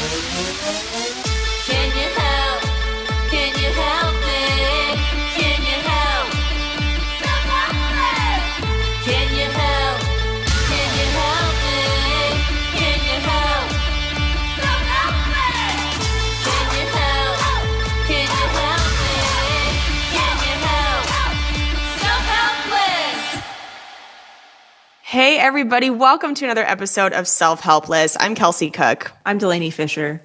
Can you help? Can you help me? Can you help? Self-Helpless! Can you help? Can you help me? Can you help? Self-Helpless! Can you help? Can you help me? Can you help? Self-Helpless! Hey everybody, welcome to another episode of Self-Helpless. I'm Kelsey Cook. I'm Delaney Fisher.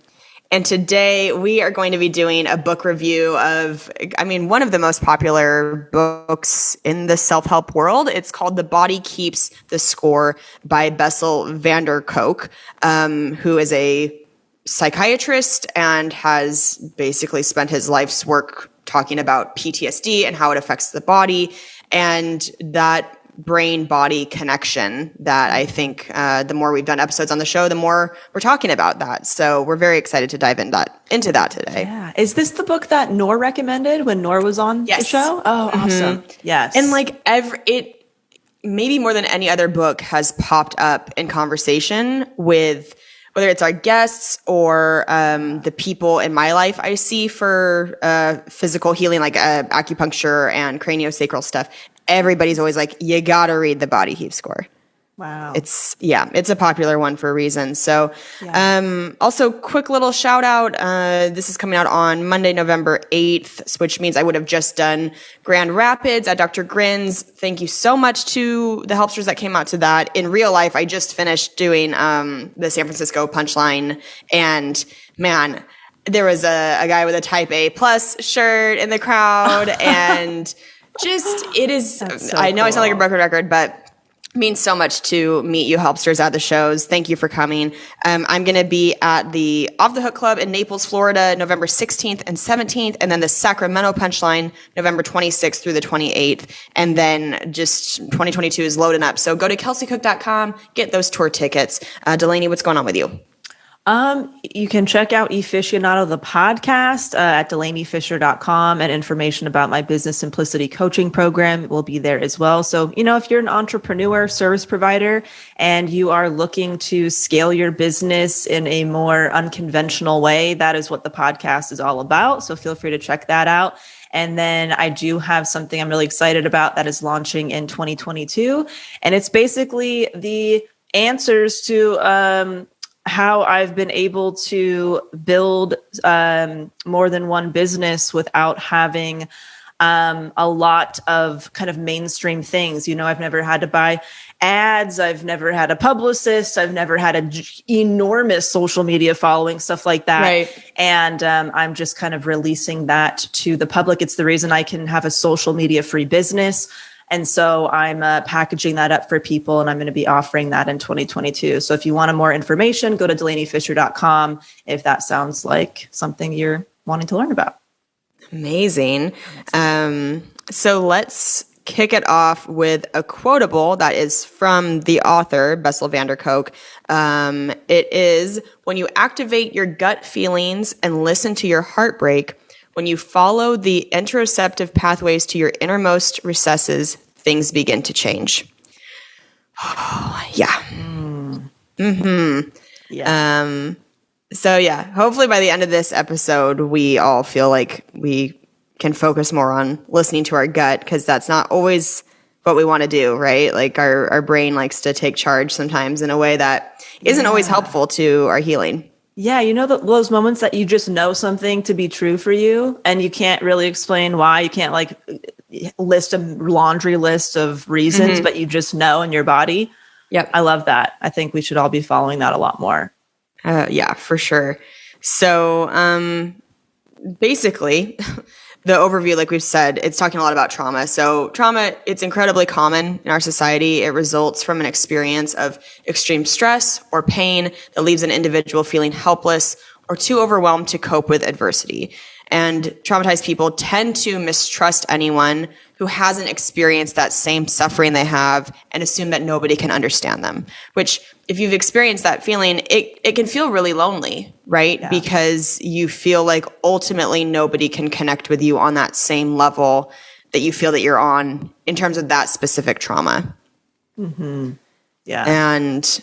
And today we are going to be doing a book review of, one of the most popular books in the self-help world. It's called The Body Keeps the Score by Bessel Kolk, who is a psychiatrist and has basically spent his life's work talking about PTSD and how it affects the body and that brain-body connection that I think the more we've done episodes on the show, the more we're talking about that. So we're very excited to dive into that today. Yeah. Is this the book that Noor recommended when Noor was on the show? Oh, awesome. Yes. And it maybe more than any other book has popped up in conversation with whether it's our guests or the people in my life I see for physical healing, like acupuncture and craniosacral stuff. Everybody's always like, you gotta read The Body Keeps Score. Wow. It's a popular one for a reason. So, also quick little shout out. This is coming out on Monday, November 8th, which means I would have just done Grand Rapids at Dr. Grin's. Thank you so much to the helpsters that came out to that. In real life, I just finished doing, the San Francisco Punchline, and man, there was a guy with a Type A plus shirt in the crowd, and it is, so I know cool. I sound like a broken record, but means so much to meet you helpsters at the shows. Thank you for coming. I'm going to be at the Off the Hook Club in Naples, Florida, November 16th and 17th, and then the Sacramento Punchline, November 26th through the 28th. And then just 2022 is loading up. So go to kelseycook.com, get those tour tickets. Delaney, what's going on with you? You can check out Efficionado, the podcast, at DelaneyFisher.com, and information about my Business Simplicity coaching program will be there as well. So, if you're an entrepreneur, service provider, and you are looking to scale your business in a more unconventional way, that is what the podcast is all about. So feel free to check that out. And then I do have something I'm really excited about that is launching in 2022. And it's basically the answers to, how I've been able to build more than one business without having a lot of kind of mainstream things. I've never had to buy ads. I've never had a publicist. I've never had an enormous social media following, stuff like that. Right. And I'm just kind of releasing that to the public. It's the reason I can have a social media free business. And so I'm packaging that up for people, and I'm going to be offering that in 2022. So if you want more information, go to DelaneyFisher.com if that sounds like something you're wanting to learn about. Amazing. So let's kick it off with a quotable that is from the author, Bessel Kolk. It is, when you activate your gut feelings and listen to your heartbreak, when you follow the interoceptive pathways to your innermost recesses, things begin to change. Yeah. Yeah. So hopefully by the end of this episode, we all feel like we can focus more on listening to our gut, because that's not always what we want to do, right? Like our brain likes to take charge sometimes in a way that isn't always helpful to our healing. Yeah, those moments that you just know something to be true for you and you can't really explain why. You can't list a laundry list of reasons, but you just know in your body. Yep. I love that. I think we should all be following that a lot more. Yeah, for sure. So basically, the overview, like we've said, it's talking a lot about trauma. So trauma, it's incredibly common in our society. It results from an experience of extreme stress or pain that leaves an individual feeling helpless or too overwhelmed to cope with adversity. And traumatized people tend to mistrust anyone who hasn't experienced that same suffering they have and assume that nobody can understand them, which if you've experienced that feeling, it can feel really lonely, right? Yeah. Because you feel like ultimately nobody can connect with you on that same level that you feel that you're on in terms of that specific trauma. Mm-hmm. Yeah. And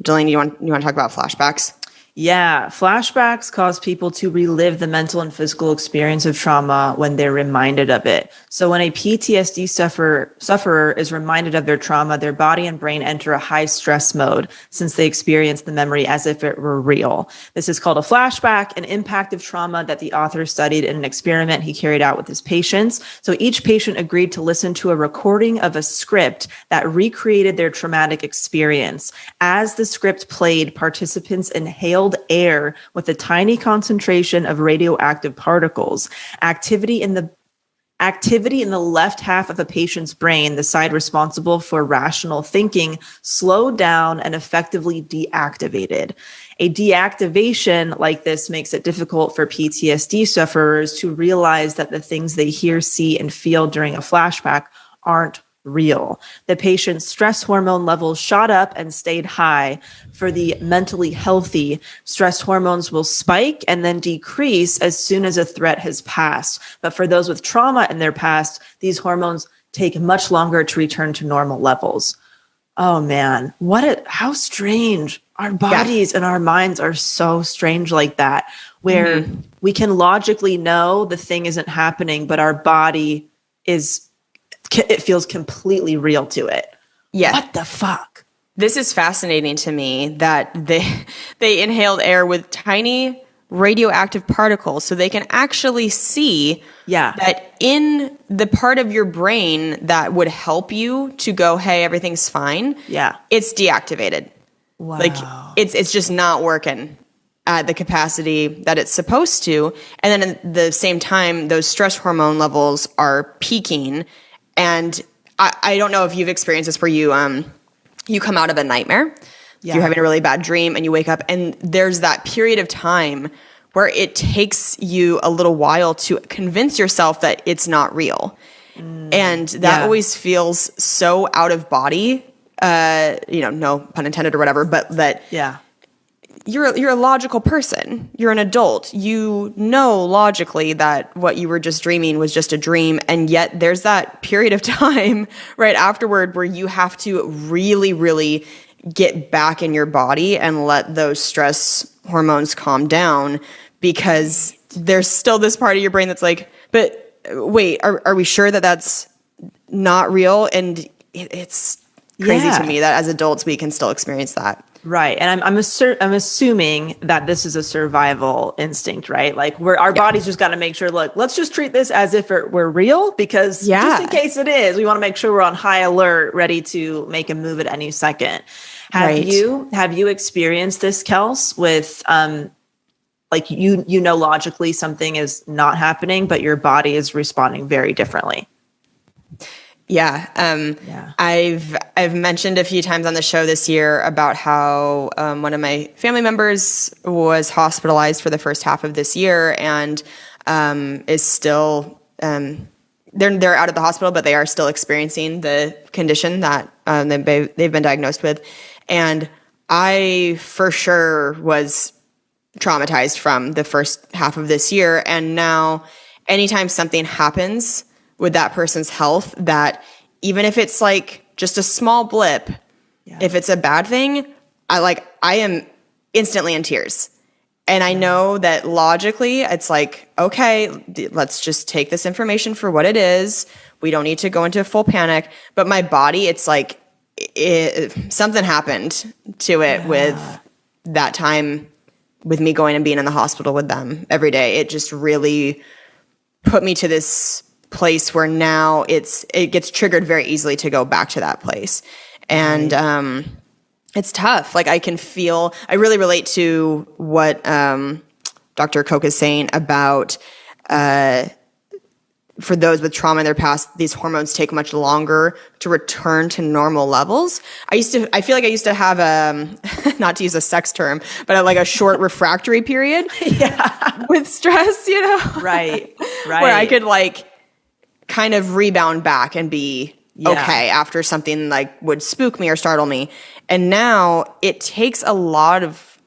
Delaney, you want to talk about flashbacks? Yeah, flashbacks cause people to relive the mental and physical experience of trauma when they're reminded of it. So when a PTSD sufferer is reminded of their trauma, their body and brain enter a high stress mode since they experience the memory as if it were real. This is called a flashback, an impact of trauma that the author studied in an experiment he carried out with his patients. So each patient agreed to listen to a recording of a script that recreated their traumatic experience. As the script played, participants inhaled air with a tiny concentration of radioactive particles. Activity in the left half of a patient's brain, the side responsible for rational thinking, slowed down and effectively deactivated. A deactivation like this makes it difficult for PTSD sufferers to realize that the things they hear, see, and feel during a flashback aren't real. The patient's stress hormone levels shot up and stayed high. For the mentally healthy, stress hormones will spike and then decrease as soon as a threat has passed. But for those with trauma in their past, these hormones take much longer to return to normal levels. Oh man, how strange. Our bodies and our minds are so strange like that, where we can logically know the thing isn't happening, but our body it feels completely real to it. Yeah. What the fuck? This is fascinating to me that they inhaled air with tiny radioactive particles so they can actually see that in the part of your brain that would help you to go, hey, everything's fine. Yeah. It's deactivated. Wow. Like it's just not working at the capacity that it's supposed to. And then at the same time, those stress hormone levels are peaking. And I don't know if you've experienced this where you come out of a nightmare. You're having a really bad dream and you wake up and there's that period of time where it takes you a little while to convince yourself that it's not real. And that always feels so out of body, no pun intended or whatever, but that you're a logical person. You're an adult. You know logically that what you were just dreaming was just a dream. And yet there's that period of time right afterward where you have to really, really get back in your body and let those stress hormones calm down, because there's still this part of your brain that's like, but wait, are we sure that that's not real? And it's crazy to me that as adults, we can still experience that. Right. And I'm assuming that this is a survival instinct, right? Like our bodies just got to make sure, look, let's just treat this as if it were real, because just in case it is, we want to make sure we're on high alert, ready to make a move at any second. Have you experienced this, Kels, with like logically something is not happening, but your body is responding very differently? I've mentioned a few times on the show this year about how one of my family members was hospitalized for the first half of this year and is still they're out of the hospital, but they are still experiencing the condition that they've been diagnosed with. And I for sure was traumatized from the first half of this year. And now anytime something happens with that person's health, that even if it's like just a small blip, if it's a bad thing, I am instantly in tears. And I know that logically it's like, okay, let's just take this information for what it is. We don't need to go into full panic. But my body, it's like something happened to it with that time with me going and being in the hospital with them every day. It just really put me to this place where now it gets triggered very easily to go back to that place. And it's tough. Like I really relate to what Dr. Kolk is saying about for those with trauma in their past, these hormones take much longer to return to normal levels. I feel like I used to have not to use a sex term, but like a short refractory period with stress, Right. Where I could like kind of rebound back and be okay after something like would spook me or startle me. And now it takes a lot of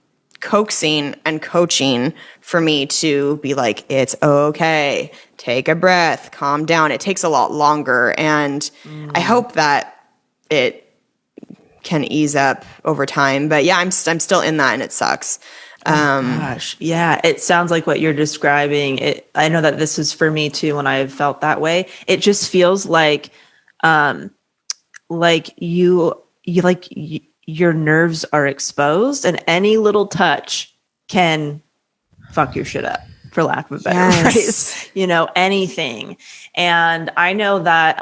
coaxing and coaching for me to be like, it's okay, take a breath, calm down. It takes a lot longer. And I hope that it can ease up over time. But yeah, I'm still in that and it sucks. Gosh, yeah, it sounds like what you're describing. I know that this is for me too when I've felt that way. It just feels like your nerves are exposed, and any little touch can fuck your shit up, for lack of a better phrase. Anything. And I know that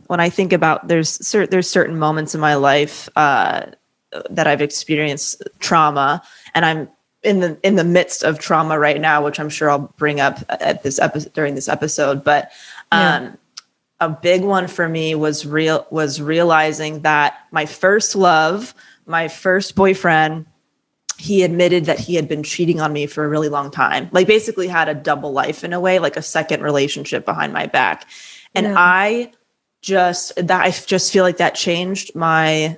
when I think about there's certain moments in my life that I've experienced trauma, and I'm in the midst of trauma right now, which I'm sure I'll bring up at this episode during this episode. But a big one for me was realizing that my first love, my first boyfriend, he admitted that he had been cheating on me for a really long time. Like basically had a double life in a way, like a second relationship behind my back. And I just feel like that changed me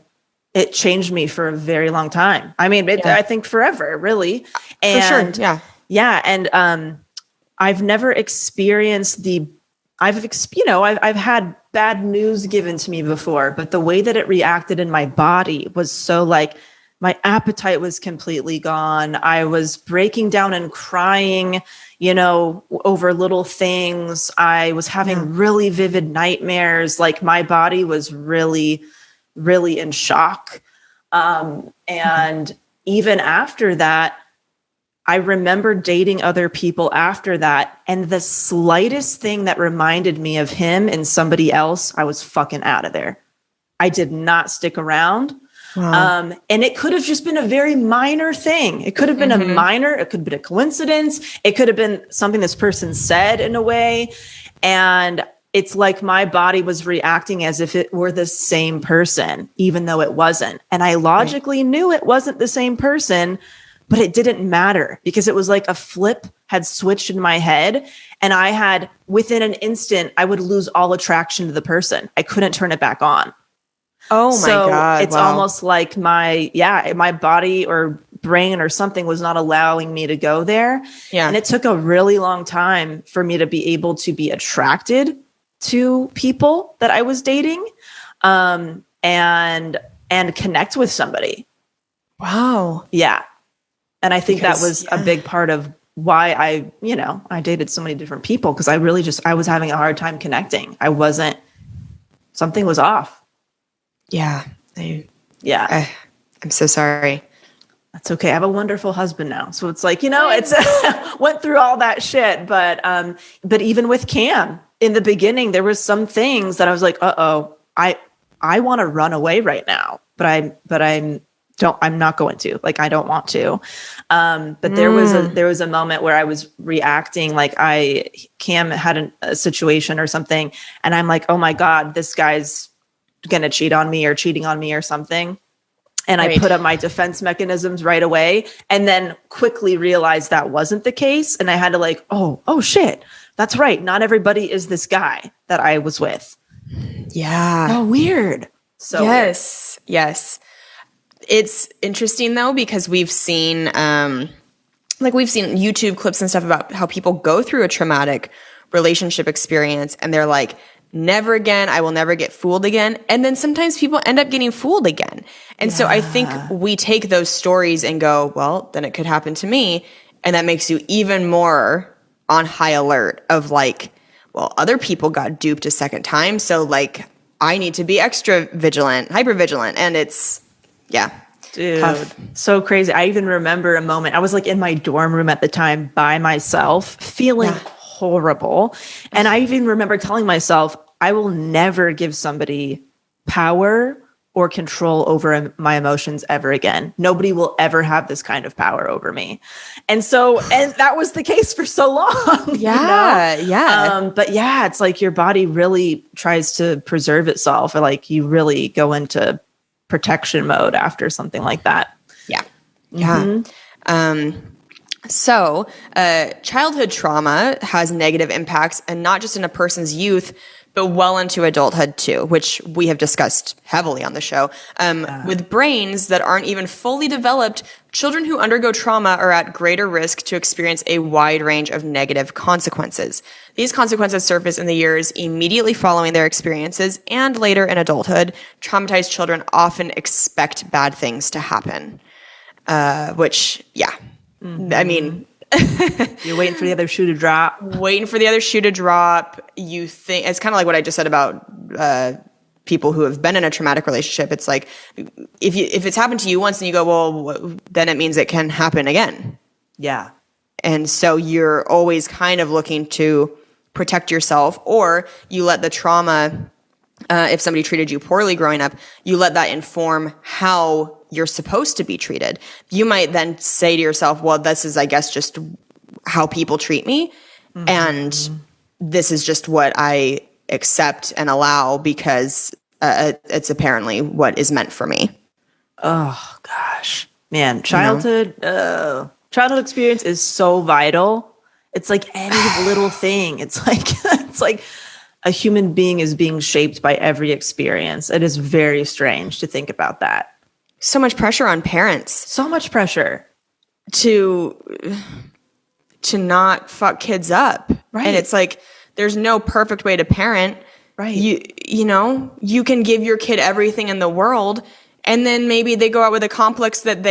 for a very long time. I mean, I think forever, really. And for sure. Yeah. And I've never experienced I've had bad news given to me before, but the way that it reacted in my body was so like my appetite was completely gone. I was breaking down and crying, over little things. I was having really vivid nightmares. Like my body was really, really in shock. And even after that, I remember dating other people after that. And the slightest thing that reminded me of him and somebody else, I was fucking out of there. I did not stick around. Wow. And it could have just been a very minor thing. It could have been it could have been a coincidence. It could have been something this person said in a way. And it's like my body was reacting as if it were the same person, even though it wasn't. And I logically knew it wasn't the same person, but it didn't matter because it was like a flip had switched in my head. And within an instant, I would lose all attraction to the person. I couldn't turn it back on. Oh my God. It's almost like my body or brain or something was not allowing me to go there. Yeah. And it took a really long time for me to be able to be attracted to people that I was dating, and connect with somebody. Wow. Yeah. And I think that was a big part of why I dated so many different people. Cause I was having a hard time connecting. Something was off. Yeah. I'm so sorry. That's okay. I have a wonderful husband now. So it's like, it's went through all that shit. But even with Cam in the beginning, there was some things that I was like, I want to run away right now, but I'm not going to, like, I don't want to. But there was a moment where I was reacting like Cam had a situation or something. And I'm like, oh my God, this guy's going to cheat on me or cheating on me or something. And I put up my defense mechanisms right away and then quickly realized that wasn't the case. And I had to like, oh shit, that's right. Not everybody is this guy that I was with. Yeah. Oh, weird. So yes. It's interesting though, because we've seen YouTube clips and stuff about how people go through a traumatic relationship experience and they're like, never again, I will never get fooled again. And then sometimes people end up getting fooled again. And so I think we take those stories and go, well, then it could happen to me. And that makes you even more on high alert of like, well, other people got duped a second time. So like, I need to be extra vigilant, hyper vigilant. And it's, dude, tough. So crazy. I even remember a moment, I was like in my dorm room at the time by myself, feeling horrible. And I even remember telling myself, I will never give somebody power or control over my emotions ever again. Nobody will ever have this kind of power over me. And that was the case for so long. Yeah. But it's like your body really tries to preserve itself, or like you really go into protection mode after something like that. Yeah. So childhood trauma has negative impacts, and not just in a person's youth, but well into adulthood too, which we have discussed heavily on the show. With brains that aren't even fully developed, children who undergo trauma are at greater risk to experience a wide range of negative consequences. These consequences surface in the years immediately following their experiences and later in adulthood. Traumatized children often expect bad things to happen, which I mean, You're waiting for the other shoe to drop. waiting for the other shoe to drop. You think it's kind of like what I just said about people who have been in a traumatic relationship. It's like if it's happened to you once and you go, well, then it means it can happen again. Yeah. And so you're always kind of looking to protect yourself, or you let the trauma, if somebody treated you poorly growing up, you let that inform how you're supposed to be treated. You might then say to yourself, well, this is, I guess, just how people treat me. And this is just what I accept and allow because it's apparently what is meant for me. Oh gosh, man, childhood experience is so vital. It's like any little thing. It's like a human being is being shaped by every experience. It is very strange to think about that. So much pressure on parents So much pressure. to not fuck kids up. Right. And it's like there's no perfect way to parent. Right. You know, you can give your kid everything in the world and then maybe they go out with a complex that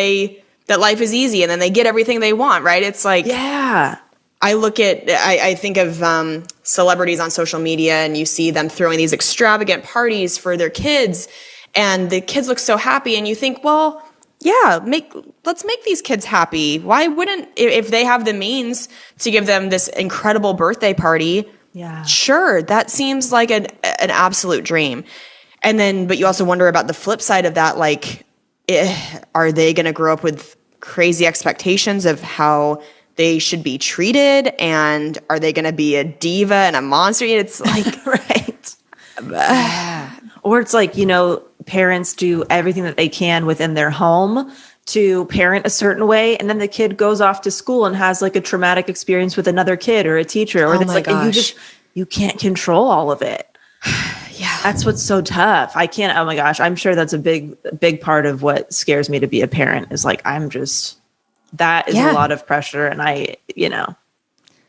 life is easy and then they get everything they want, right? It's like Yeah. I think of celebrities on social media and you see them throwing these extravagant parties for their kids and the kids look so happy and you think, well, yeah, let's make these kids happy. Why wouldn't, if they have the means to give them this incredible birthday party? Yeah. Sure, that seems like an absolute dream. And then, but you also wonder about the flip side of that, like, are they going to grow up with crazy expectations of how they should be treated? And are they going to be a diva and a monster? It's like, Right. Yeah. Or it's like, parents do everything that they can within their home to parent a certain way. And then the kid goes off to school and has like a traumatic experience with another kid or a teacher. Or Oh it's my like, and gosh. you can't control all of it. yeah. That's what's so tough. I can't, oh my gosh, I'm sure that's a big part of what scares me to be a parent is like, that is a Yeah. lot of pressure. And I don't know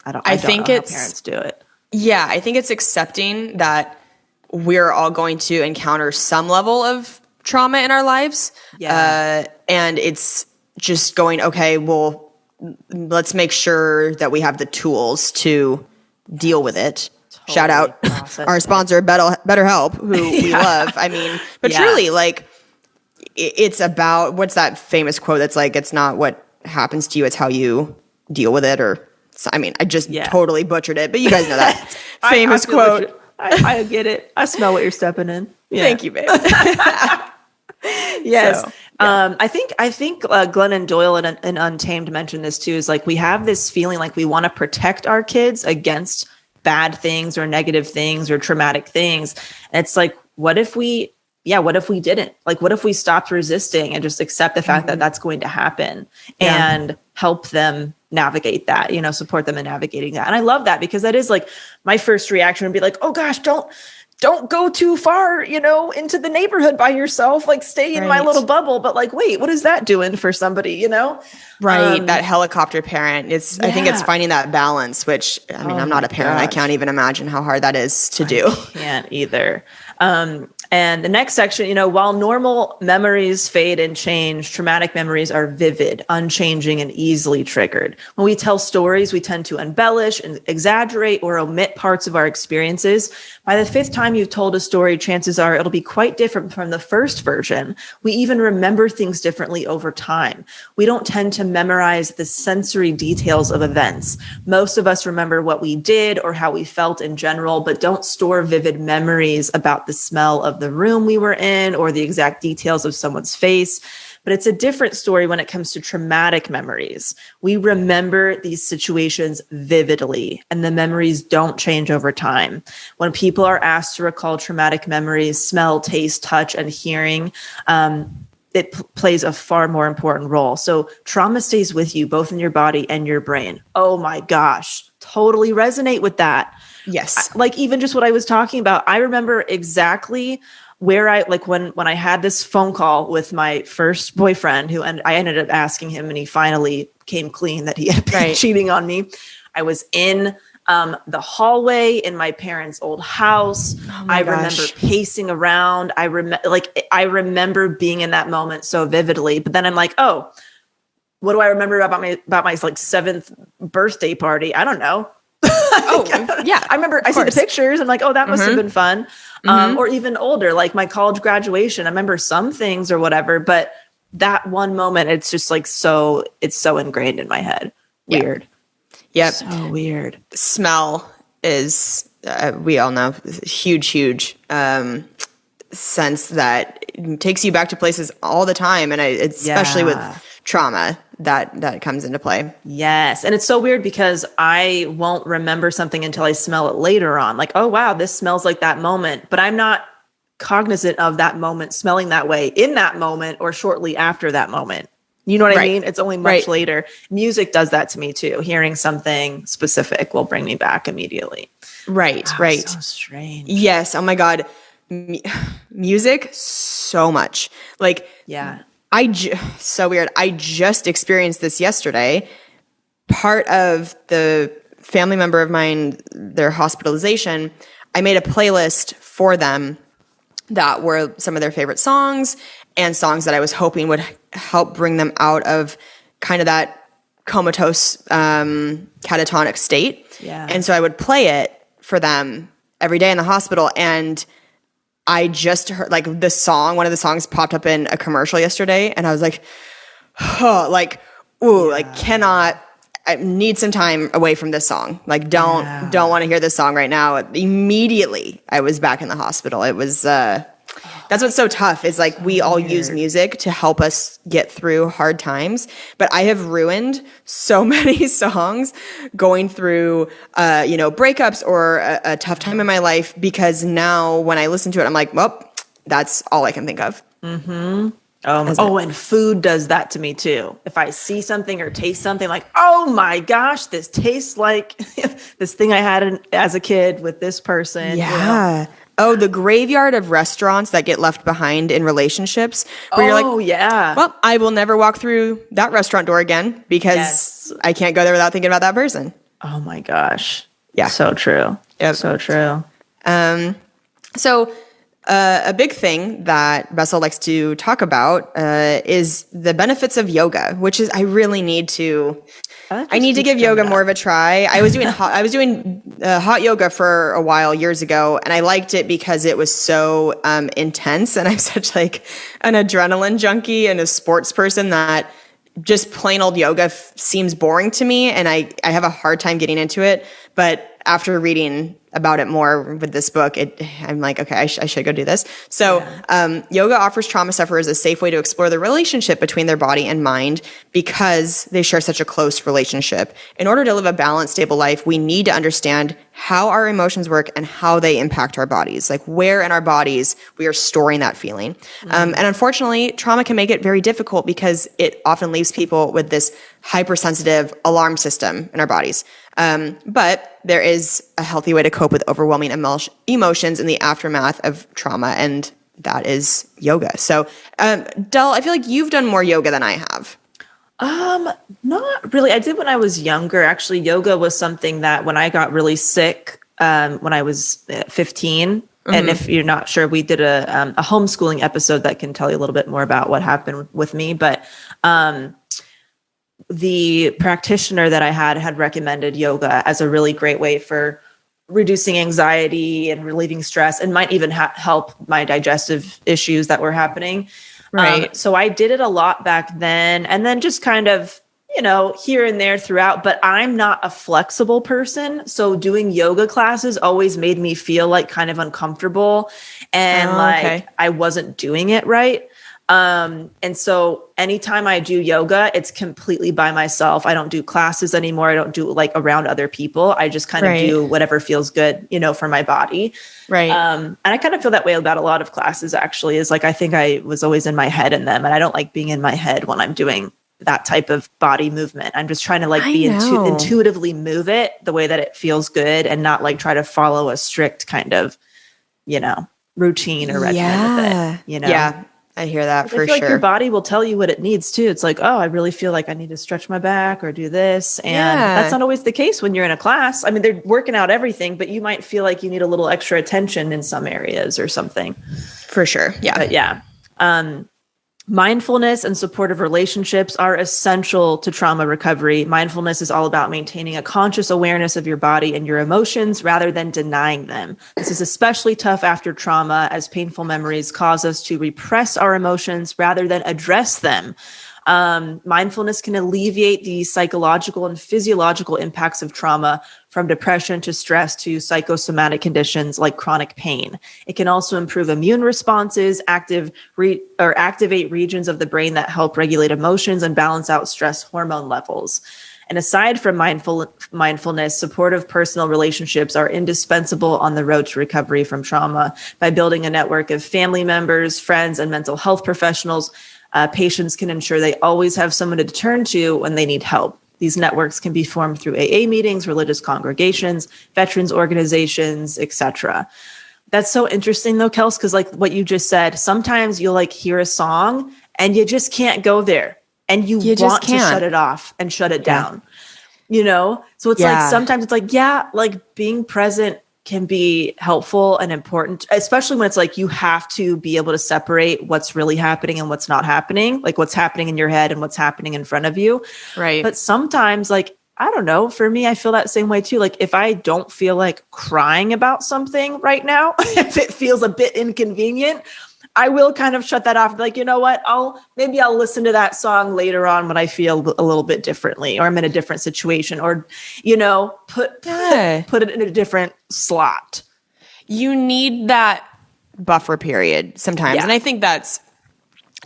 how parents do it. Yeah, I think it's accepting that we're all going to encounter some level of trauma in our lives. Yeah. And it's just going, okay, well, let's make sure that we have the tools to deal with it. Totally Shout out process our it. sponsor, BetterHelp, who we love. I mean, but Yeah. truly, like, it's about, what's that famous quote that's like, it's not what happens to you, it's how you deal with it, or I mean, I just totally butchered it, but you guys know that famous I feel what quote. I get it. I smell what you're stepping in. Yeah. Thank you, babe. Yes. So, I think Glennon Doyle in Untamed mentioned this too, is like, we have this feeling like we want to protect our kids against bad things or negative things or traumatic things. And it's like, what if we didn't? Like, what if we stopped resisting and just accept the fact that that's going to happen and help them navigate that, support them in navigating that. And I love that because that is like my first reaction would be like, oh gosh, don't go too far, into the neighborhood by yourself, like stay in my Right. little bubble. But like, wait, what is that doing for somebody, Right. That helicopter parent. I think it's Yeah. finding that balance, which I mean, I'm not a parent. I gosh. can't even imagine how hard that is to do. Can't either. And the next section, while normal memories fade and change, traumatic memories are vivid, unchanging, and easily triggered. When we tell stories, we tend to embellish and exaggerate or omit parts of our experiences. By the fifth time you've told a story, chances are it'll be quite different from the first version. We even remember things differently over time. We don't tend to memorize the sensory details of events. Most of us remember what we did or how we felt in general, but don't store vivid memories about the smell of the room we were in or the exact details of someone's face. But it's a different story when it comes to traumatic memories. We remember these situations vividly, and the memories don't change over time. When people are asked to recall traumatic memories, smell, taste, touch, and hearing, it plays a far more important role. So trauma stays with you, both in your body and your brain. Oh my gosh, totally resonate with that. Yes. Like even just what I was talking about, I remember exactly where when I had this phone call with my first boyfriend I ended up asking him and he finally came clean that he had been cheating on me. I was in the hallway in my parents' old house. I remember pacing around. I remember being in that moment so vividly, but then I'm like, oh, what do I remember about my like 7th birthday party? I don't know. Oh, yeah. I remember I see the pictures. I'm like, oh, that must have been fun. Or even older, like my college graduation. I remember some things or whatever, but that one moment, it's just like it's so ingrained in my head. Weird. Yep. So weird. Smell is, we all know, huge sense that takes you back to places all the time. And especially with trauma that comes into play. Yes. And it's so weird because I won't remember something until I smell it later on. Like, oh, wow, this smells like that moment. But I'm not cognizant of that moment smelling that way in that moment or shortly after that moment. You know what I mean? It's only much later. Music does that to me too. Hearing something specific will bring me back immediately. Right. So strange. Yes. Oh my God. Music, so much. Like, yeah. So weird. I just experienced this yesterday. Part of the family member of mine, their hospitalization, I made a playlist for them that were some of their favorite songs and songs that I was hoping would help bring them out of kind of that comatose, catatonic state. Yeah. And so I would play it for them every day in the hospital. And I just heard like one of the songs popped up in a commercial yesterday. And I was like, oh, like, ooh, like I need some time away from this song. Like, don't want to hear this song right now. Immediately I was back in the hospital. It was, that's what's so tough is like we all use music to help us get through hard times. But I have ruined so many songs going through, breakups or a tough time in my life because now when I listen to it, I'm like, well, that's all I can think of. Mm-hmm. And food does that to me too. If I see something or taste something like, oh my gosh, this tastes like this thing I had as a kid with this person. Yeah. Oh, the graveyard of restaurants that get left behind in relationships. Where you're like, yeah. Well, I will never walk through that restaurant door again because I can't go there without thinking about that person. Oh my gosh. Yeah. So true. Yep. So true. So a big thing that Bessel likes to talk about is the benefits of yoga, which is I really need to. I need to give yoga more of a try. I was doing hot yoga for a while years ago, and I liked it because it was so intense, and I'm such like an adrenaline junkie and a sports person that just plain old yoga seems boring to me, and I have a hard time getting into it. But after reading about it more with this book, I'm like, okay, I should go do this. So yoga offers trauma sufferers a safe way to explore the relationship between their body and mind because they share such a close relationship. In order to live a balanced, stable life, we need to understand how our emotions work and how they impact our bodies, like where in our bodies we are storing that feeling. And unfortunately, trauma can make it very difficult because it often leaves people with this hypersensitive alarm system in our bodies. But there is a healthy way to cope with overwhelming emotions in the aftermath of trauma, and that is yoga. So, Del, I feel like you've done more yoga than I have. Not really. I did when I was younger. Actually, yoga was something that when I got really sick, when I was 15, and if you're not sure, we did a homeschooling episode that can tell you a little bit more about what happened with me. But the practitioner that I had recommended yoga as a really great way for reducing anxiety and relieving stress, and might even help my digestive issues that were happening. Right. So I did it a lot back then, and then just kind of, here and there throughout, but I'm not a flexible person. So doing yoga classes always made me feel like kind of uncomfortable and I wasn't doing it right. And so anytime I do yoga, it's completely by myself. I don't do classes anymore. I don't do like around other people. I just kind of do whatever feels good, for my body. Right. And I kind of feel that way about a lot of classes actually, is like, I think I was always in my head in them, and I don't like being in my head when I'm doing that type of body movement. I'm just trying to like intuitively move it the way that it feels good, and not like try to follow a strict kind of, routine or regimen with it, Yeah. I hear that for I feel sure. like your body will tell you what it needs too. It's like, oh, I really feel like I need to stretch my back or do this. And that's not always the case when you're in a class. I mean, they're working out everything, but you might feel like you need a little extra attention in some areas or something. For sure. Yeah. But yeah. Mindfulness and supportive relationships are essential to trauma recovery. Mindfulness is all about maintaining a conscious awareness of your body and your emotions rather than denying them. This is especially tough after trauma, as painful memories cause us to repress our emotions rather than address them. Mindfulness can alleviate the psychological and physiological impacts of trauma, from depression to stress to psychosomatic conditions like chronic pain. It can also improve immune responses, activate regions of the brain that help regulate emotions and balance out stress hormone levels. And aside from mindfulness, supportive personal relationships are indispensable on the road to recovery from trauma. By building a network of family members, friends, and mental health professionals, patients can ensure they always have someone to turn to when they need help. These networks can be formed through AA meetings, religious congregations, veterans organizations, etc. That's so interesting though, Kels, because like what you just said, sometimes you'll like hear a song and you just can't go there, and you want to shut it off and shut it down, you know? So it's like, sometimes it's like, like being present can be helpful and important, especially when it's like you have to be able to separate what's really happening and what's not happening, like what's happening in your head and what's happening in front of you. Right. But sometimes, like, I don't know, for me, I feel that same way too. Like if I don't feel like crying about something right now, if it feels a bit inconvenient, I will kind of shut that off. Like, you know what? Maybe I'll listen to that song later on when I feel a little bit differently, or I'm in a different situation, or, you know, put it in a different slot. You need that buffer period sometimes. Yeah. And I think that's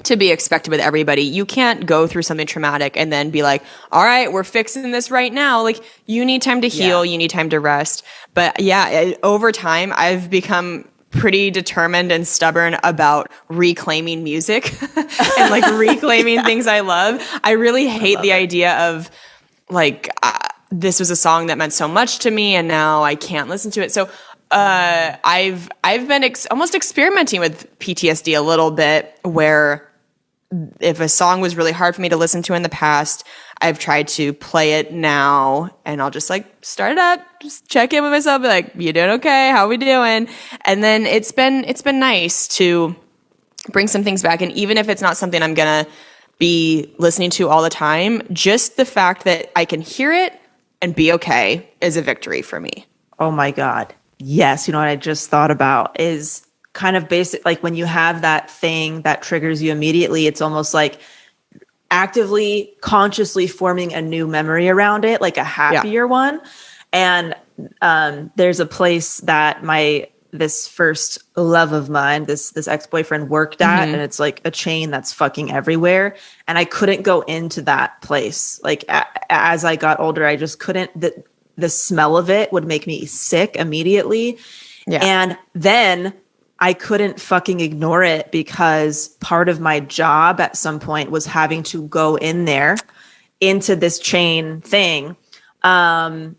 to be expected with everybody. You can't go through something traumatic and then be like, all right, we're fixing this right now. Like you need time to heal. You need time to rest. But over time, I've become pretty determined and stubborn about reclaiming music and like reclaiming things I love. I really hate the idea of like, this was a song that meant so much to me and now I can't listen to it. So, I've been almost experimenting with PTSD a little bit, where if a song was really hard for me to listen to in the past, I've tried to play it now, and I'll just like start it up, just check in with myself, be like, you doing okay? How we doing? And then it's been nice to bring some things back. And even if it's not something I'm going to be listening to all the time, just the fact that I can hear it and be okay is a victory for me. Oh my God. Yes. You know what I just thought about is kind of basic, like when you have that thing that triggers you immediately, it's almost like actively, consciously forming a new memory around it, like a happier one. And there's a place that this first love of mine, this ex-boyfriend worked at, and it's like a chain that's fucking everywhere. And I couldn't go into that place. Like as I got older, I just couldn't, the smell of it would make me sick immediately. Yeah. And then I couldn't fucking ignore it, because part of my job at some point was having to go in there into this chain thing. And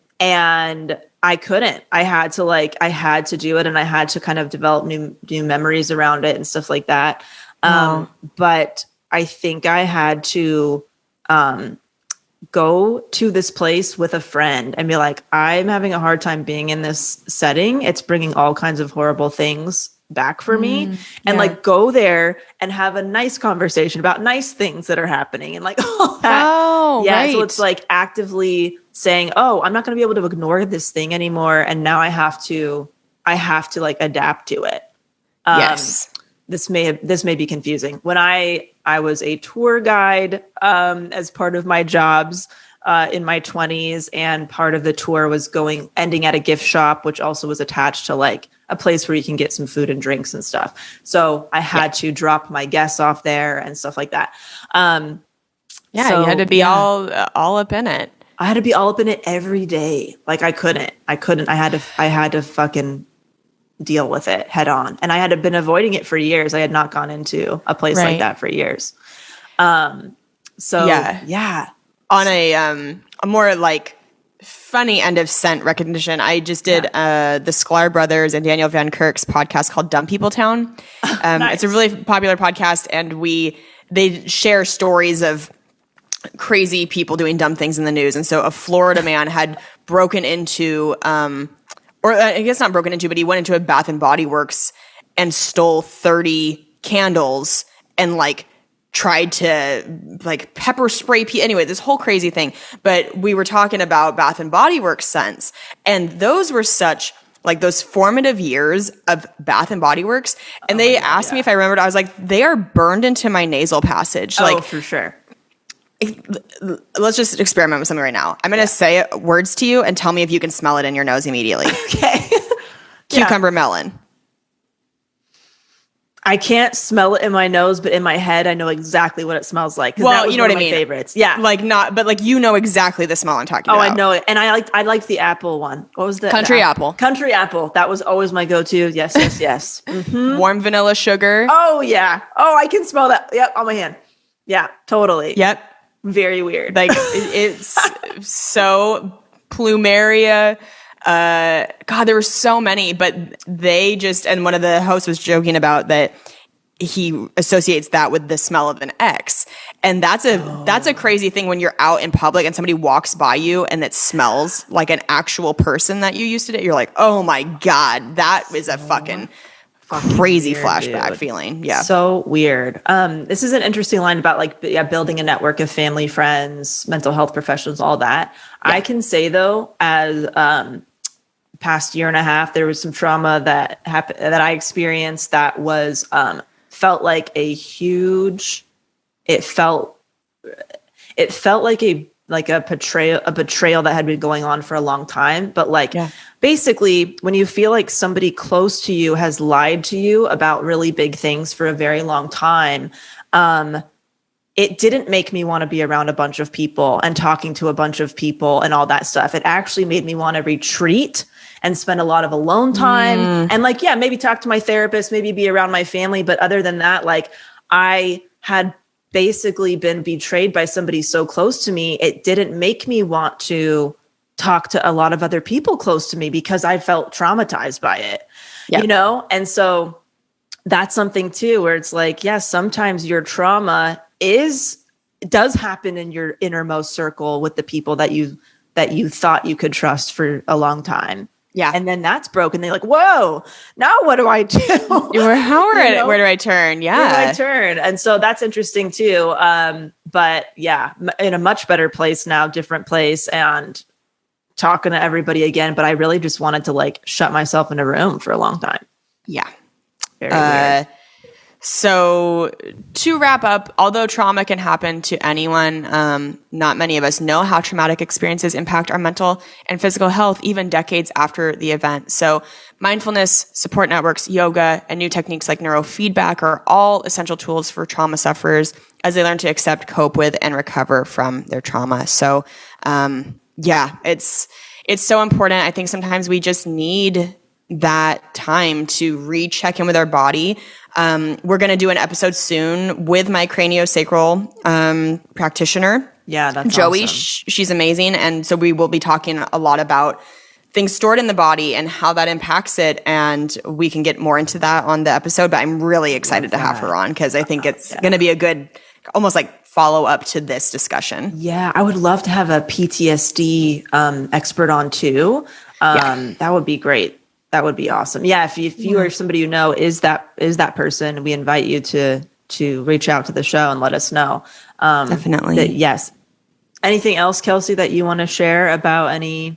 I couldn't. I had to do it, and I had to kind of develop new memories around it and stuff like that. But I think I had to go to this place with a friend and be like, I'm having a hard time being in this setting. It's bringing all kinds of horrible things back for me. And like go there and have a nice conversation about nice things that are happening and like all that. Right. So it's like actively saying, oh, I'm not going to be able to ignore this thing anymore. And now I have to like adapt to it. Yes. This may be confusing. When I was a tour guide as part of my jobs in my 20s, and part of the tour was ending at a gift shop, which also was attached to like a place where you can get some food and drinks and stuff. So I had to drop my guests off there and stuff like that. So, you had to be all up in it. I had to be all up in it every day. Like I couldn't. I had to fucking deal with it head on. And I had been avoiding it for years. I had not gone into a place like that for years. On a more like funny end of scent recognition, I just did the Sklar brothers and Daniel Van Kirk's podcast called Dumb People Town. Nice. It's a really popular podcast, and they share stories of crazy people doing dumb things in the news. And so a Florida man had broken into or I guess not broken into, but he went into a Bath and Body Works and stole 30 candles and like tried to like pepper spray anyway, this whole crazy thing. But we were talking about Bath and Body Works scents, and those were such like those formative years of Bath and Body Works. And they asked me if I remembered. I was like, they are burned into my nasal passage. Oh, Like for sure. Let's just experiment with something right now. I'm going to say words to you and tell me if you can smell it in your nose immediately. Okay. Cucumber melon. I can't smell it in my nose, but in my head, I know exactly what it smells like. Well, that was you know one what of I my mean. favorites. Yeah. But you know exactly the smell I'm talking about. Oh, I know it. And I liked the apple one. What was that? Country apple. Country apple. That was always my go-to. Yes, yes, yes. Warm vanilla sugar. Oh, yeah. Oh, I can smell that. Yep, on my hand. Yeah, totally. Yep. Very weird. Like it's so plumeria. God, there were so many, but they just, and one of the hosts was joking about that he associates that with the smell of an ex. And that's a crazy thing when you're out in public and somebody walks by you and it smells like an actual person that you used to date. You're like, oh my God, that is a fucking crazy weird, flashback dude. feeling. Yeah. So weird. This is an interesting line about like building a network of family, friends, mental health professionals, all that. I can say though, as past year and a half, there was some trauma that happened that I experienced that was felt like a huge. It felt like a betrayal that had been going on for a long time. But basically, when you feel like somebody close to you has lied to you about really big things for a very long time, it didn't make me want to be around a bunch of people and talking to a bunch of people and all that stuff. It actually made me want to retreat and spend a lot of alone time and maybe talk to my therapist, maybe be around my family. But other than that, I had basically been betrayed by somebody so close to me. It didn't make me want to talk to a lot of other people close to me because I felt traumatized by it, you know? And so that's something too, where it's like, sometimes your trauma does happen in your innermost circle with the people that you thought you could trust for a long time. Yeah. And then that's broken. They're like, whoa, now what do I do? Where do I turn? Yeah. Where do I turn? And so that's interesting too. But in a much better place now, different place, and talking to everybody again. But I really just wanted to shut myself in a room for a long time. Yeah. Very weird. So to wrap up, although trauma can happen to anyone, not many of us know how traumatic experiences impact our mental and physical health even decades after the event. So mindfulness, support networks, yoga, and new techniques like neurofeedback are all essential tools for trauma sufferers as they learn to accept, cope with, and recover from their trauma. So it's so important. I think sometimes we just need that time to recheck in with our body. We're going to do an episode soon with my craniosacral practitioner. Yeah, that's Joey. awesome. She's amazing. And so we will be talking a lot about things stored in the body and how that impacts it. And we can get more into that on the episode. But I'm really excited to have her on because I think it's going to be a good, almost follow up to this discussion. Yeah, I would love to have a PTSD expert on too. That would be great. That would be awesome. Yeah, if you are somebody you know is that person, we invite you to reach out to the show and let us know. Definitely. Yes. Anything else, Kelsey, that you want to share about any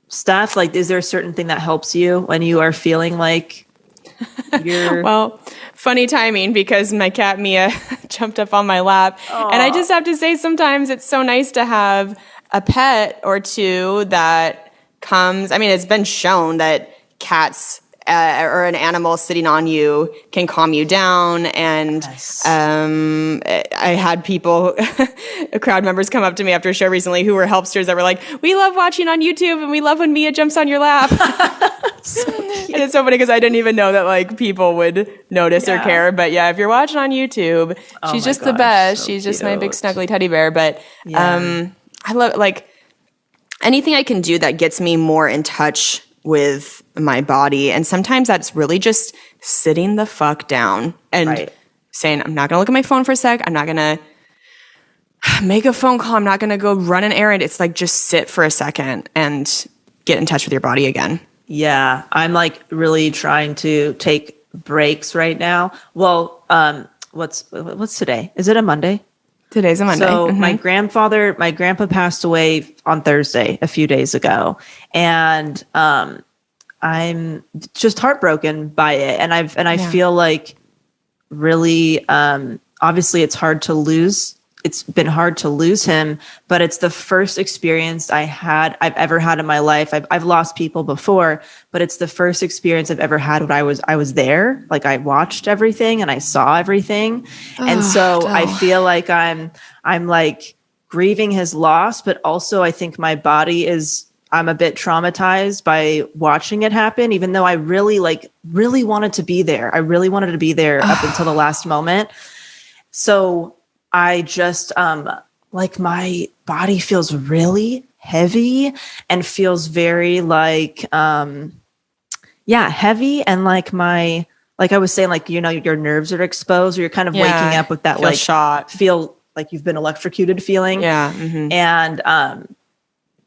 stuff? Is there a certain thing that helps you when you are feeling like you're... Well, funny timing because my cat Mia jumped up on my lap. Aww. And I just have to say sometimes it's so nice to have a pet or two that comes... I mean, it's been shown that cats or an animal sitting on you can calm you down. And I had people, crowd members come up to me after a show recently who were helpsters that were like, we love watching on YouTube and we love when Mia jumps on your lap. And it's so funny because I didn't even know that people would notice or care. But if you're watching on YouTube, she's just the best. So she's just my big snuggly teddy bear. But I love anything I can do that gets me more in touch with my body. And sometimes that's really just sitting the fuck down and saying, I'm not going to look at my phone for a sec. I'm not going to make a phone call. I'm not going to go run an errand. It's just sit for a second and get in touch with your body again. Yeah. I'm really trying to take breaks right now. Well, what's today? Is it a Monday? Today's a Monday. So my grandpa passed away on Thursday a few days ago, and I'm just heartbroken by it. And I feel like really, obviously it's hard to lose. It's been hard to lose him, but it's the first experience I've ever had in my life. I've lost people before, but it's the first experience I've ever had when I was there. Like I watched everything and I saw everything. And so I feel like I'm like grieving his loss, but also I think my body I'm a bit traumatized by watching it happen, even though I really wanted to be there. I really wanted to be there up until the last moment. So I just, like my body feels really heavy and feels very like, heavy. And like like I was saying, like, your nerves are exposed, or you're kind of waking up with that feel shot, feel like you've been electrocuted feeling. Yeah. Mm-hmm. And,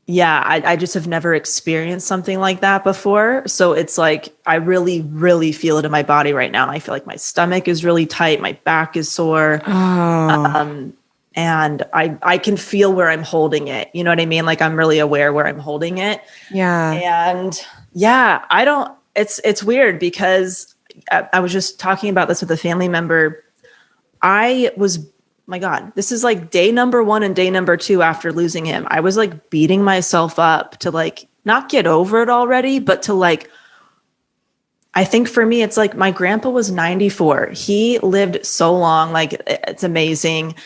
I just have never experienced something like that before. So it's like, I really, really feel it in my body right now. And I feel like my stomach is really tight. My back is sore. And I can feel where I'm holding it. You know what I mean? Like I'm really aware where I'm holding it. Yeah. And it's weird because I was just talking about this with a family member. My God, this is like day number 1 and day number 2 after losing him. I was like beating myself up to like not get over it already, but to like, I think for me, it's like my grandpa was 94. He lived so long. Like it's amazing.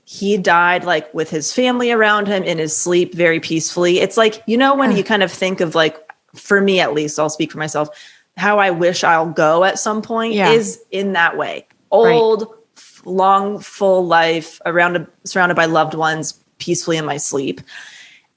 He died like with his family around him in his sleep very peacefully. It's like, when you kind of think of like, for me at least, I'll speak for myself, how I wish I'll go at some point is in that way. Old, long, full life surrounded by loved ones, peacefully in my sleep.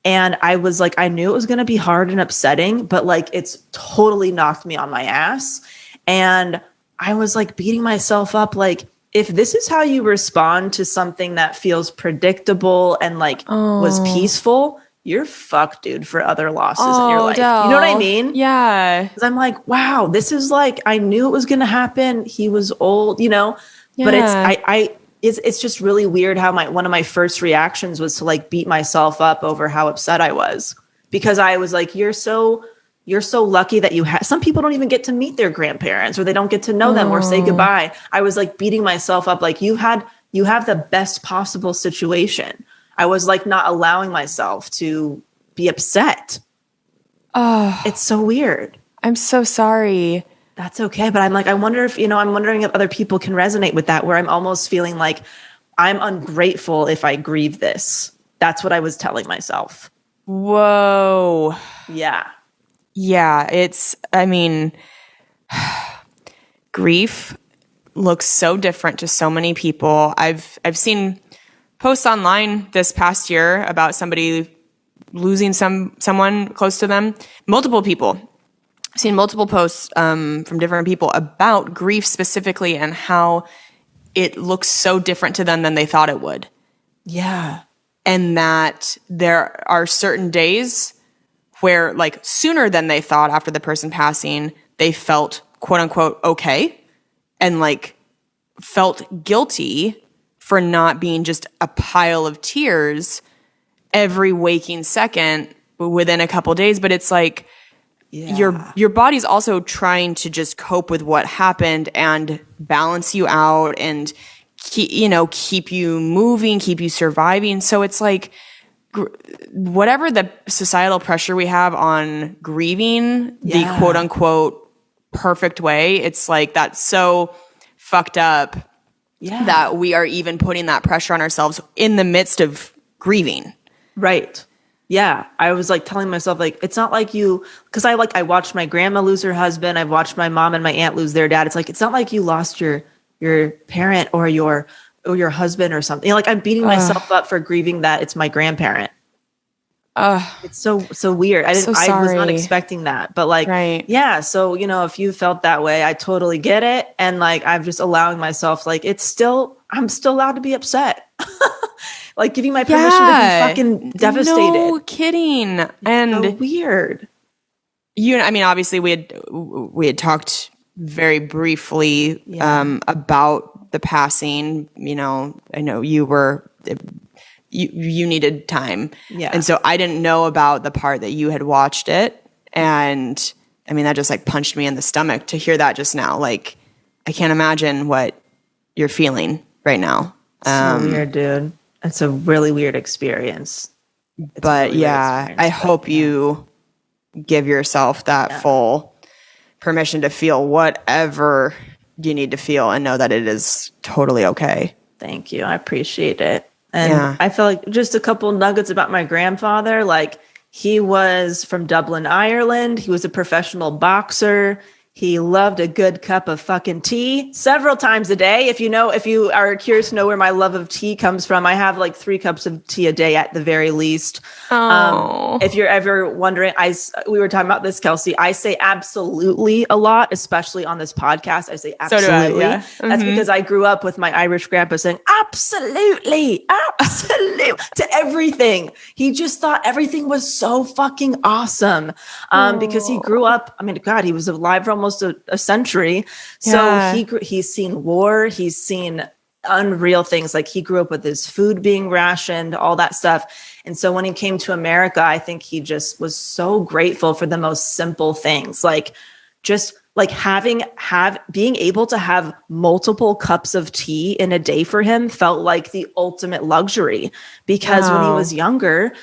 And I was like, I knew it was going to be hard and upsetting, but like, it's totally knocked me on my ass. And I was like beating myself up. Like, if this is how you respond to something that feels predictable and like was peaceful, you're fucked, dude, for other losses in your life. Del. You know what I mean? Yeah. Because I'm like, wow, this is like, I knew it was going to happen. He was old, but it's just really weird how one of my first reactions was to like beat myself up over how upset I was, because I was like, you're so lucky that you have, some people don't even get to meet their grandparents, or they don't get to know them or say goodbye. I was like beating myself up. Like you have the best possible situation. I was like not allowing myself to be upset. Oh, it's so weird. I'm so sorry. That's okay. But I'm like, I'm wondering if other people can resonate with that, where I'm almost feeling like I'm ungrateful if I grieve this. That's what I was telling myself. Whoa. Yeah. Yeah. Grief looks so different to so many people. I've seen posts online this past year about somebody losing someone close to them. Multiple people. I've seen multiple posts from different people about grief specifically, and how it looks so different to them than they thought it would. Yeah. And that there are certain days where, like, sooner than they thought after the person passing, they felt quote unquote okay, and like felt guilty for not being just a pile of tears every waking second within a couple days. But it's like, your body's also trying to just cope with what happened and balance you out and keep you moving, keep you surviving. So it's like, whatever the societal pressure we have on grieving the quote unquote perfect way, it's like, that's so fucked up that we are even putting that pressure on ourselves in the midst of grieving. Right. Yeah. I was like telling myself, like, it's not like because I watched my grandma lose her husband. I've watched my mom and my aunt lose their dad. It's like, it's not like you lost your parent or your husband or something. Like, I'm beating myself up for grieving that it's my grandparent. It's so weird. I was not expecting that, but like, yeah. So, if you felt that way, I totally get it. And like, I'm just allowing myself, like, I'm still allowed to be upset. Like, giving my permission to be fucking devastated. No kidding. And so weird. Obviously we had talked very briefly about the passing, I know you needed time. Yeah. And so I didn't know about the part that you had watched it. And I mean, that just like punched me in the stomach to hear that just now. Like, I can't imagine what you're feeling right now. So weird, dude. It's a really weird experience. But yeah, I hope you give yourself that full permission to feel whatever you need to feel and know that it is totally okay. Thank you. I appreciate it. And I feel like just a couple nuggets about my grandfather. Like, he was from Dublin, Ireland. He was a professional boxer. He loved a good cup of fucking tea several times a day. If you are curious to know where my love of tea comes from, I have like 3 cups of tea a day at the very least. If you're ever wondering, we were talking about this, Kelsey. I say absolutely a lot, especially on this podcast. I say absolutely. So do I, yeah. That's because I grew up with my Irish grandpa saying absolutely, absolutely to everything. He just thought everything was so fucking awesome because he grew up. I mean, God, he was alive for almost a century. So he's seen war. He's seen unreal things. Like, he grew up with his food being rationed, all that stuff. And so when he came to America, I think he just was so grateful for the most simple things. Like, just like being able to have multiple cups of tea in a day for him felt like the ultimate luxury, because when he was younger,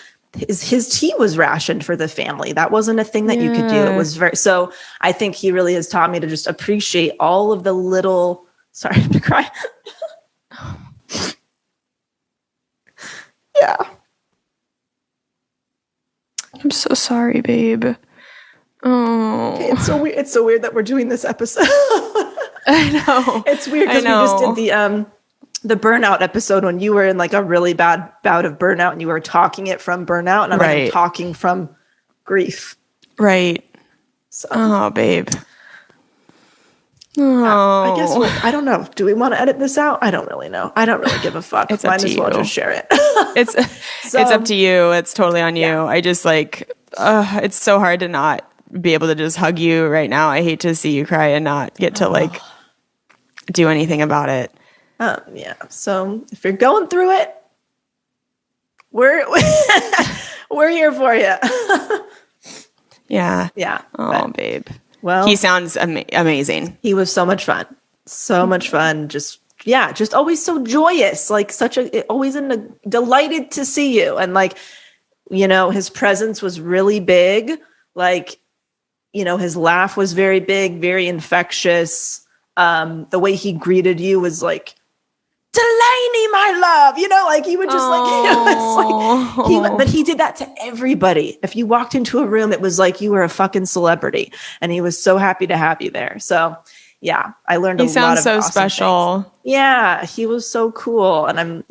his tea was rationed for the family. That wasn't a thing that you could do. It was so I think he really has taught me to just appreciate all of the little, sorry to cry. Yeah. I'm so sorry, babe. Oh, okay, it's so weird that we're doing this episode. I know. It's weird because we just did the burnout episode when you were in like a really bad bout of burnout and you were talking it from burnout, and I'm like talking from grief. Right. So, oh, babe. Oh, I guess I don't know. Do we want to edit this out? I don't really know. I don't really give a fuck. It's Might as well just share it. It's up to you. It's totally on you. I just like, it's so hard to not be able to just hug you right now. I hate to see you cry and not get to like do anything about it. Yeah. So if you're going through it, we're here for you. Yeah. Yeah. Oh, babe. Well, he sounds amazing. He was so much fun. So much fun. Just always so joyous. Like always delighted to see you. And like, his presence was really big. Like, his laugh was very big, very infectious. The way he greeted you was like, Delaney, my love, like he would just but he did that to everybody. If you walked into a room, it was like you were a fucking celebrity, and he was so happy to have you there. So yeah, I learned a lot of awesome so special. things. Yeah, he was so cool. And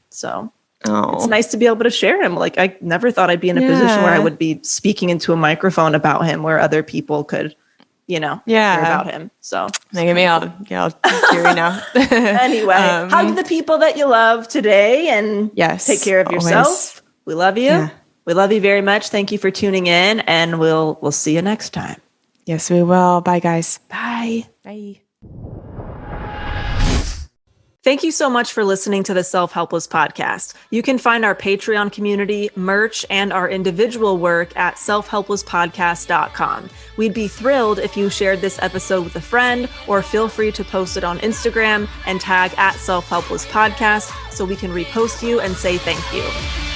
so it's nice to be able to share him. Like, I never thought I'd be in a position where I would be speaking into a microphone about him, where other people could hear about him. So making me all teary now. Anyway, hug the people that you love today, and take care of yourself. We love you. Yeah. We love you very much. Thank you for tuning in, and we'll see you next time. Yes, we will. Bye, guys. Bye. Bye. Thank you so much for listening to the Self-Helpless podcast. You can find our Patreon community, merch, and our individual work at selfhelplesspodcast.com. We'd be thrilled if you shared this episode with a friend, or feel free to post it on Instagram and tag at Self-Helpless Podcast so we can repost you and say thank you.